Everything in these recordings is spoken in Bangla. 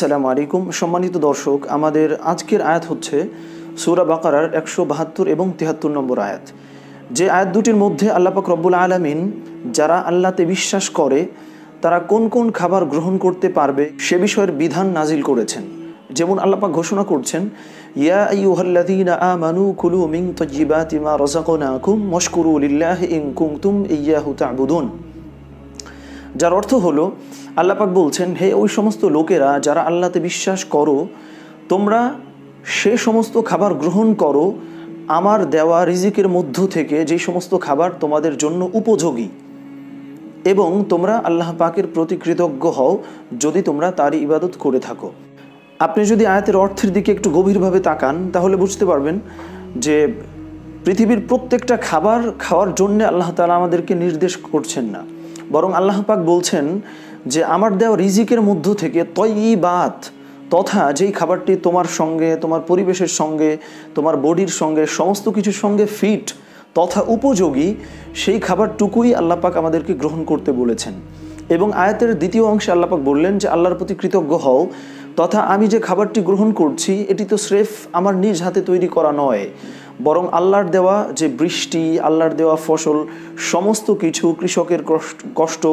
আসসালামু আলাইকুম সম্মানিত দর্শক, আমাদের আজকের আয়াত হচ্ছে সূরা বাকারার 172 এবং 73 নম্বর আয়াত। যে আয়াত দুটির মধ্যে আল্লাহ পাক রব্বুল আলামিন যারা আল্লাহতে বিশ্বাস করে তারা কোন কোন খাবার গ্রহণ করতে পারবে সে বিষয়ের বিধান নাজিল করেছেন। যেমন আল্লাহ পাক ঘোষণা করছেন, ইয়া আইয়ুহাল্লাযীনা আমানু কুলু মিন তাইয়্যিবাতি মা রাযাকনাকুম ওয়াশকুরু লিল্লাহি ইন কুনতুম ইয়্যাহু তা'বুদুন। যার অর্থ হলো, আল্লাহ পাক বলছেন, হে ওই সমস্ত লোকেরা যারা আল্লাহতে বিশ্বাস করো, তোমরা সে সমস্ত খাবার গ্রহণ করো আমার দেওয়া রিজিকের মধ্য থেকে, যে সমস্ত খাবার তোমাদের জন্য উপযোগী, এবং তোমরা আল্লাহ পাকের প্রতি কৃতজ্ঞ হও যদি তোমরা তারই ইবাদত করে থাকো। আপনি যদি আয়াতের অর্থের দিকে একটু গভীরভাবে তাকান তাহলে বুঝতে পারবেন যে পৃথিবীর প্রত্যেকটা খাবার খাওয়ার জন্য আল্লাহ তাআলা আমাদেরকে নির্দেশ করছেন না, বরং আল্লাহ পাক বলছেন যে আমার দেওয়া রিজিকের মধ্য থেকে তয়্যিবাত, তথা যেই খাবারটি তোমার সঙ্গে, তোমার পরিবেশের সঙ্গে, তোমার বডির সঙ্গে, সমস্ত কিছুর সঙ্গে ফিট তথা উপযোগী, সেই খাবারটুকুই আল্লাহ পাক আমাদেরকে গ্রহণ করতে বলেছেন। এবং আয়াতের দ্বিতীয় অংশে আল্লাহ পাক বললেন যে আল্লাহর প্রতি কৃতজ্ঞ হও, তথা আমি যে খাবারটি গ্রহণ করছি এটি তো স্রেফ আমার নিজ হাতে তৈরি করা নয়, বরং আল্লাহর দেওয়া যে বৃষ্টি, আল্লাহর দেওয়া ফসল, সমস্ত কিছু, কৃষকের কষ্ট,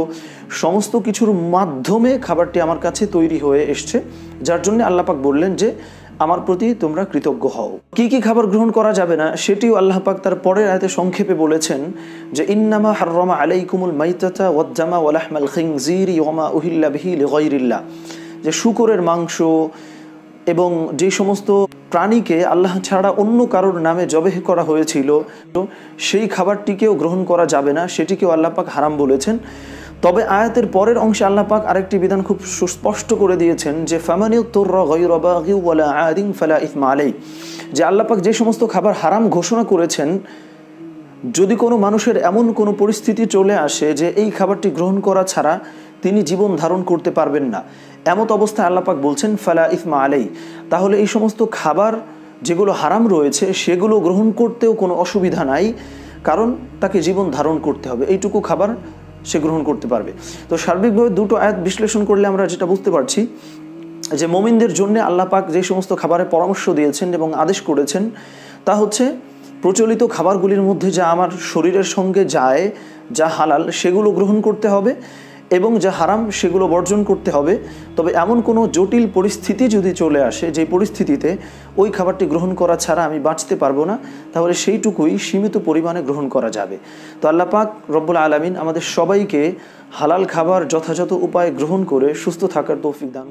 সমস্ত কিছুর মাধ্যমে খাবারটি আমার কাছে তৈরি হয়ে এসছে, যার জন্য আল্লাহ পাক বললেন যে আমার প্রতি তোমরা কৃতজ্ঞ হও। কি কি খাবার গ্রহণ করা যাবে না সেটিও আল্লাহ পাক তার পরের আয়াতে সংক্ষেপে বলেছেন যে ইন্নামা হাররামা আলাইকুমুল মাইতাতা ওয়াদ-দামা ওয়া লাহমাল খিনজিরি ওয়া মা উহিল্লা বিহি লিগাইরিল্লাহ, যে শূকরের মাংস এবং যে সমস্ত প্রাণীকে আল্লাহ ছাড়া অন্য কারোর নামে জবেহ করা হয়েছিল সেই খাবারটিকেও গ্রহণ করা যাবে না, সেটিকেও আল্লাহ পাক হারাম বলেছেন। তবে আয়াতের পরের অংশে আল্লাহ পাক আরেকটি বিধান খুব সুস্পষ্ট করে দিয়েছেন যে ফামানিউত্তুররা গায়রা বাগি ওয়ালা আদিন ফালা ইসমা আলাই, যে আল্লাহ পাক যে সমস্ত খাবার হারাম ঘোষণা করেছেন, যদি কোনো মানুষের এমন কোনো পরিস্থিতি চলে আসে যে এই খাবারটি গ্রহণ করা ছাড়া তিনি জীবন ধারণ করতে পারবেন না, এমত অবস্থায় আল্লাহ পাক বলছেন ফালা ইসমা আলাই, তাহলে এই সমস্ত খাবার যেগুলো হারাম রয়েছে সেগুলো গ্রহণ করতেও কোনো অসুবিধা নাই, কারণ তাকে জীবন ধারণ করতে হবে, এইটুকু খাবার সে গ্রহণ করতে পারবে। তো সার্বিকভাবে দুটো আয়াত বিশ্লেষণ করলে আমরা যেটা বুঝতে পারছি যে মুমিনদের জন্য আল্লাহ পাক যে সমস্ত খাবারের পরামর্শ দিয়েছেন এবং আদেশ করেছেন তা হচ্ছে প্রচলিত খাবারগুলির মধ্যে যা আমার শরীরের সঙ্গে যায়, যা হালাল সেগুলো গ্রহণ করতে হবে, এবং যা হারাম সেগুলো বর্জন করতে হবে। তবে এমন কোনো জটিল পরিস্থিতি যদি চলে আসে যে পরিস্থিতিতে ওই খাবারটি গ্রহণ করা ছাড়া আমি বাঁচতে পারবো না, তাহলে সেইটুকুই সীমিত পরিমাণে গ্রহণ করা যাবে। তো আল্লাহ পাক রব্বুল আলামিন আমাদের সবাইকে হালাল খাবার যথাযথ উপায়ে গ্রহণ করে সুস্থ থাকার তৌফিক দান।